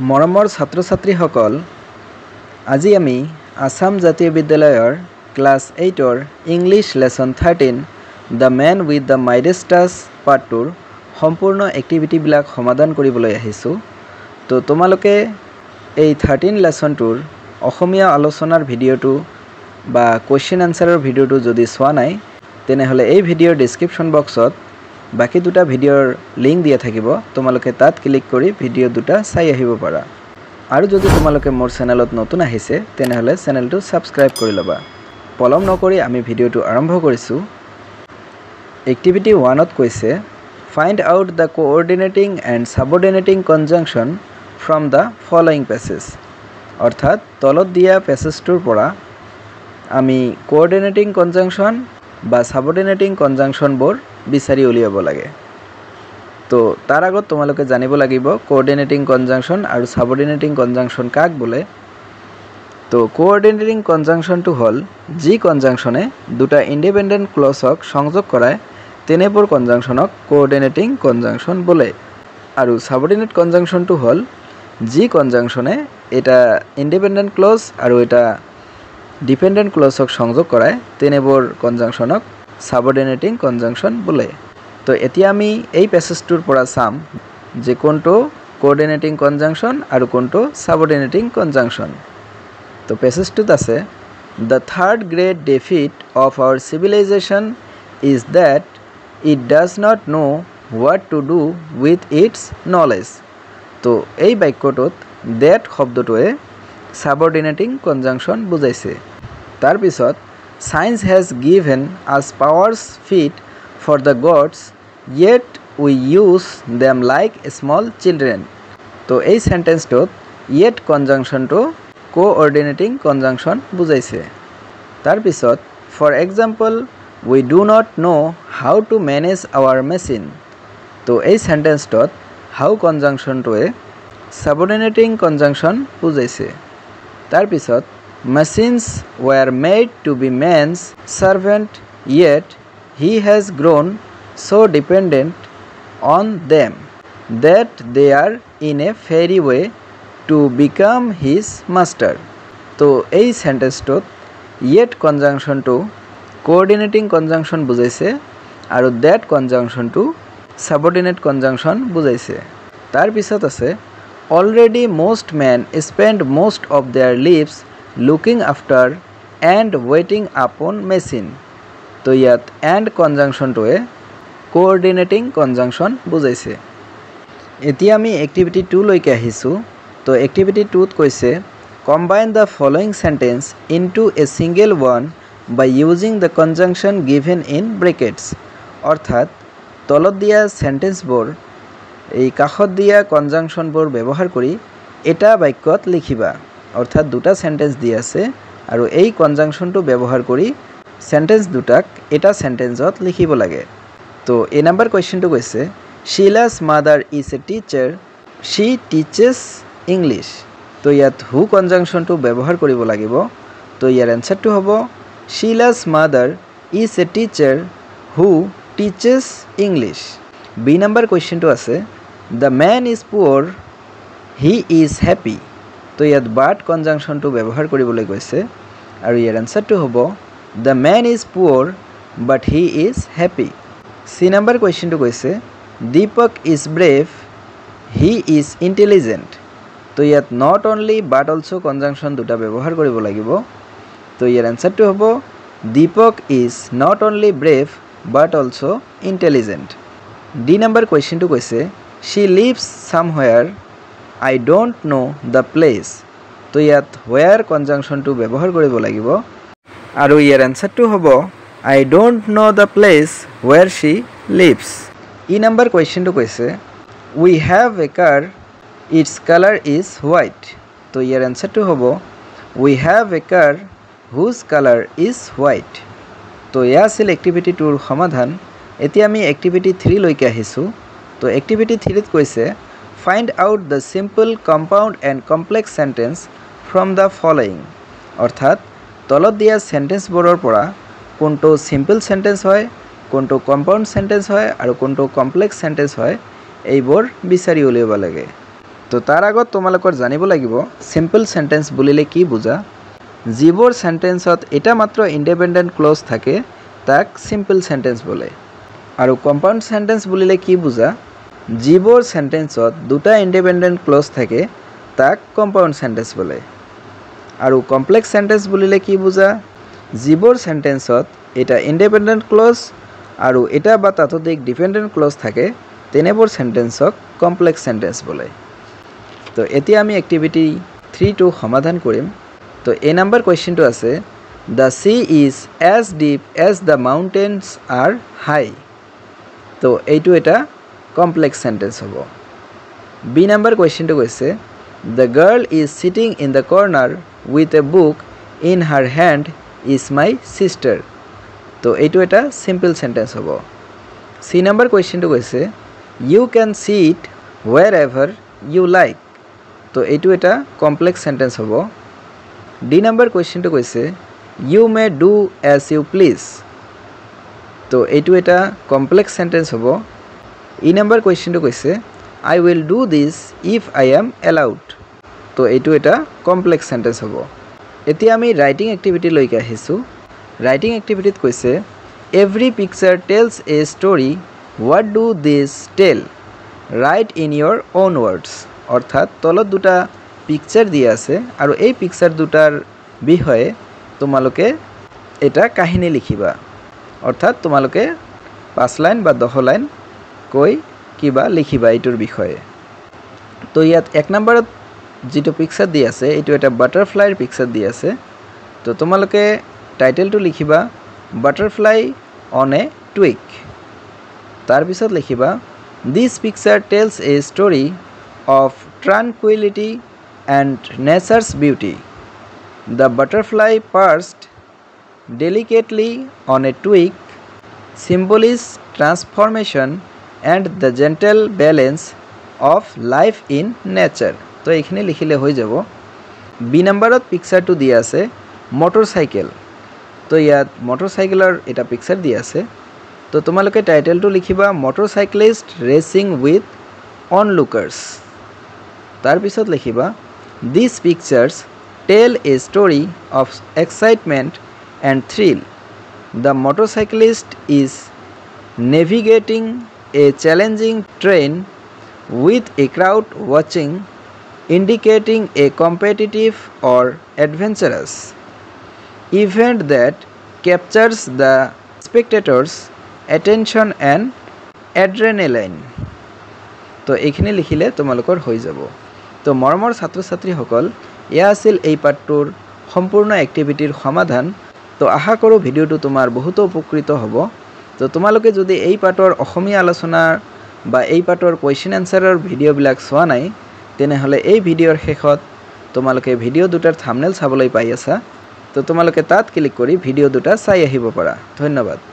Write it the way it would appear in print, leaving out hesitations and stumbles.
মৰমৰ ছাত্ৰ-ছাত্ৰীসকল, আজি আমি আসাম জাতীয় বিদ্যালয়ৰ ক্লাছ 8ৰ English lesson 13 the man with the Midas touch part 2ৰ সম্পূৰ্ণ এক্টিভিটিবিলাক সমাধান কৰিবলৈ আহিছোঁ। তো তোমালোকে এই 13 লেসনটোৰ অসমীয়া আলোচনাৰ ভিডিঅ'টো বা কোৱেশ্চন আনসাৰৰ ভিডিঅ'টো যদি চোৱা নাই তেনেহ'লে এই ভিডিঅ'ৰ ডেছক্ৰিপশ্যন বক্সত বাকি দুটা ভিডিঅ'ৰ লিংক দিয়া থাকিব। তোমালোকে তাত ক্লিক কৰি ভিডিঅ' দুটা চাই আহিব পাৰা। আৰু যদি তোমালোকে মোৰ চেনেলত নতুন আহিছে তেনেহ'লে চেনেলটো সাবস্ক্ৰাইব কৰি ল'বা। পলম নকৰি আমি ভিডিঅ'টো আৰম্ভ কৰিছোঁ। এক্টিভিটি 1ত কৈছে find out the coordinating and subordinating conjunction from the following passage. অৰ্থাৎ তলত দিয়া পেছেজটোৰ পৰা আমি কোঅৰ্ডিনেটিং কনজাংচন বা সাবঅৰ্ডিনেটিং কনজাংচনবোৰ বিচাৰি উলিয়াব লাগে। তো তাৰ আগত তোমালোকে জানিব লাগিব কোঅৰ্ডিনেটিং কনজাংচন আৰু সাবঅৰ্ডিনেটিং কনজাংচন কাক বোলে। তো কোঅৰ্ডিনেটিং কনজাংচনটো হ'ল যি কনজাংচনে দুটা ইণ্ডিপেণ্ডেণ্ট ক্লজক সংযোগ কৰায় তেনেবোৰ কনজাংচনক কোঅৰ্ডিনেটিং কনজাংচন বোলে। আৰু সাবঅৰ্ডিনেট কনজাংচনটো হ'ল যি কনজাংচনে এটা ইণ্ডিপেণ্ডেণ্ট ক্লজ আৰু এটা ডিপেণ্ডেণ্ট ক্লজক সংযোগ কৰায় তেনেবোৰ কনজাংচনক সাবঅৰ্ডিনেটিং কনজাংচন বোলে। তো এতিয়া আমি এই পেছেজটোৰ পৰা চাম যে কোনটো কোঅৰ্ডিনেটিং কনজাংচন আৰু কোনটো সাবঅৰ্ডিনেটিং কনজাংচন। তো পেছেজটোত আছে the third great defeat of our civilisation is that it does not know what to do with its knowledge. তো এই বাক্যটোত দ্যাট শব্দটোৱে সাবঅৰ্ডিনেটিং কনজাংচন বুজাইছে। তাৰপিছত Science has given us powers fit for the gods, yet we use them like small children. তো এই সেন্টেন্সটোত yet কনজাংচনটো কোঅৰ্ডিনেটিং conjunction বুজাইছে। তাৰপিছত for example, we do not know how to manage our machine. তো এই সেন্টেন্সটোত how কনজাংচনটোৱে সাবঅৰ্ডিনেটিং conjunction বুজাইছে। তাৰপিছত Machines were made to be man's servant, yet he has grown so dependent on them that they are in a fairy way to become his master. তো এই সেন্টেন্সটোত yet কনজাংচনটো কোঅৰ্ডিনেটিং conjunction বুজাইছে আৰু that কনজাংচনটো সাবঅৰ্ডিনেট conjunction বুজাইছে। তাৰপিছত আছে already most men spend most of their lives looking after and waiting upon machine. তো ইয়াত and কনজাংচনটোৱে কোঅৰ্ডিনেটিং conjunction বুজাইছে। এতিয়া আমি এক্টিভিটি 2 লৈকে আহিছোঁ। তো এক্টিভিটি 2ত কৈছে combine the following sentence into a single one by using the conjunction given in brackets. অৰ্থাৎ তলত দিয়া সেন্টেন্সবোৰ এই কাষত দিয়া কনজাংচনবোৰ ব্যৱহাৰ কৰি এটা বাক্যত লিখিবা। অৰ্থাৎ দুটা সেন্টেন্স দি আছে আৰু এই কনজাংচনটো ব্যৱহাৰ কৰি সেন্টেন্স দুটাক এটা সেন্টেন্সত লিখিব লাগে। তো এ নাম্বাৰ কুৱেশ্যনটো কৈছে Shila's mother is a teacher, শি টিচেছ ইংলিছ। তো ইয়াত হু কনজাংচনটো ব্যৱহাৰ কৰিব লাগিব। তো ইয়াৰ এনচাৰটো হ'ব Sheila's mother is a teacher who teaches English. B number কুৱেশ্যনটো আছে the man is poor, he is happy. তো ইয়াত বাট কনজাংচনটো ব্যৱহাৰ কৰিবলৈ কৈছে আৰু ইয়াৰ এনচাৰটো হ'ব the man is poor but he is happy. C number কুৱেশ্যনটো কৈছে Deepak is brave, he is intelligent. তো ইয়াত not only but also' conjunction দুটা ব্যৱহাৰ কৰিব লাগিব। তো ইয়াৰ এনচাৰটো হ'ব Deepak is not only brave but also' intelligent. D number কুৱেশ্যনটো কৈছে she lives somewhere, I don't know the place. তো ইয়াত where কনজাংচনটো ব্যৱহাৰ কৰিব লাগিব আৰু ইয়াৰ এনচাৰটো হ'ব I don't know the place where she lives. E number কুৱেশ্যনটো কৈছে we have a car, its color is white. তো ইয়াৰ এনচাৰটো হ'ব we have a car whose color is white. তো এয়া আছিল এক্টিভিটি 2ৰ সমাধান। এতিয়া আমি এক্টিভিটি 3 লৈকে আহিছোঁ। তো এক্টিভিটি 3ত কৈছে Find out the simple, compound and complex sentence from the following. অৰ্থাৎ তলত দিয়া সেন্টেন্সবোৰৰ পৰা কোনটো সিম্পল সেন্টেন্স হয়, কোনটো কম্পাউণ্ড সেন্টেন্স হয় আৰু কোনটো কমপ্লেক্স সেন্টেন্স হয় এইবোৰ বিচাৰি উলিয়াব লাগে। তো তাৰ আগত তোমালোকৰ জানিব লাগিব সিম্পল সেন্টেন্স বুলিলে কি বুজা যিবোৰ সেন্টেন্সত এটা মাত্ৰ ইন্ডিপেন্ডেন্ট ক্লজ থাকে তাক সিম্পল সেন্টেন্স বলে আৰু কম্পাউন্ড সেন্টেন্স বুলিলে কি বুজা যিবোৰ সেন্টেন্সত দুটা ইন্ডিপেন্ডেন্ট ক্লজ থাকে তাক কম্পাউন্ড সেন্টেন্স বলে আৰু কমপ্লেক্স সেন্টেন্স বুলিলে কি বুজা যিবোৰ সেন্টেন্সত এটা ইন্ডিপেন্ডেন্ট ক্লজ আৰু এটা বা তাতোধিক ডিপেন্ডেন্ট ক্লজ থাকে তেনেবোৰ সেন্টেন্সক কমপ্লেক্স সেন্টেন্স বলে তো এতিয়া আমি এক্টিভিটি 3 টো সমাধান কৰিম তো এই নাম্বাৰ কোৱেশ্চনটো আছে The sea is as deep as the mountains are high তো এইটো এটা কমপ্লেক্স সেন্টেন্স হ'ব বি নাম্বাৰ কোৱেশ্চনটো কৈছে The girl is sitting in the corner with a book in her hand is my sister তো এইটো এটা simple sentence হ'ব সি number কোৱেশ্চনটো কৈছে You can sit wherever you like তো এইটো এটা কমপ্লেক্স সেন্টেন্স হ'ব ডি নাম্বাৰ কোৱেশ্চনটো কৈছে You may do as you please তো এইটো এটা কমপ্লেক্স সেন্টেন্স হ'ব ই নাম্বাৰ কোৱেশ্চনটো কৈছে I will do this if I am allowed তো এইটো এটা কমপ্লেক্স সেন্টেন্স হ'ব এতিয়া আমি ৰাইটিং এক্টিভিটি লৈকে আহিছো ৰাইটিং এক্টিভিটিত কৈছে Every picture tells a story what do this tell write in your own words অৰ্থাৎ তলত দুটা পিকচাৰ দিয়া আছে আৰু এই পিকচাৰ দুটাৰ বিষয়ে তোমালোকে এটা কাহিনী লিখিবা অৰ্থাৎ তোমালোকে 5 লাইন বা 10 লাইন কৈ কিবা লিখিবা এইটোৰ বিষয়ে তো ইয়াত এক নম্বৰত যেটো পিকচাৰ দিয়া আছে এইটো এটা বাটাৰফ্লাইৰ পিকচাৰ দিয়া আছে তো তোমালোকে টাইটেলটো লিখিবা বাটাৰফ্লাই অন এ টুইগ তাৰ পিছত লিখিবা This picture tells a story of tranquility and nature's beauty. The butterfly perched delicately on a twig symbolizes transformation and the gentle balance of life in nature. তো এইখিনি লিখিলে হৈ যাব B নম্বৰত পিকচাৰটো দিয়া আছে মটৰসাইকেল তো ইয়াত মটৰসাইকেলৰ এটা পিকচাৰ দিয়া আছে তো তোমালোকে টাইটেলটো লিখিবা মটৰসাইক্লিষ্ট ৰেচিং উইথ অনলুকাৰ্স তাৰ পিছত লিখিবা These pictures tell a story of excitement and thrill. The motorcyclist is navigating a challenging terrain with a crowd watching, indicating a competitive or adventurous event that captures the spectators' attention and adrenaline. তো এইখিনি লিখিলে তোমালোকৰ হৈ যাব তো মৰমৰ ছাত্ৰ ছাত্ৰীসকল এয়া আছিল এই পাঠটোৰ সম্পূৰ্ণ এক্টিভিটিৰ সমাধান তো আশা কৰোঁ ভিডিঅ'টো তোমাৰ বহুত উপকৃত হ'ব তো তোমালোকে যদি এই পাঠৰ অসমীয়া আলোচনা বা এই পাঠৰ কোৱেশ্চন আনসাৰৰ ভিডিঅ'বিলাক চোৱা নাই তেনেহ'লে এই ভিডিঅ'ৰ শেষত তোমালোকে ভিডিঅ' দুটাৰ থাম্বনেল চাবলৈ পাই আছা তো তোমালোকে তাত ক্লিক কৰি ভিডিঅ' দুটা চাই আহিব পাৰা ধন্যবাদ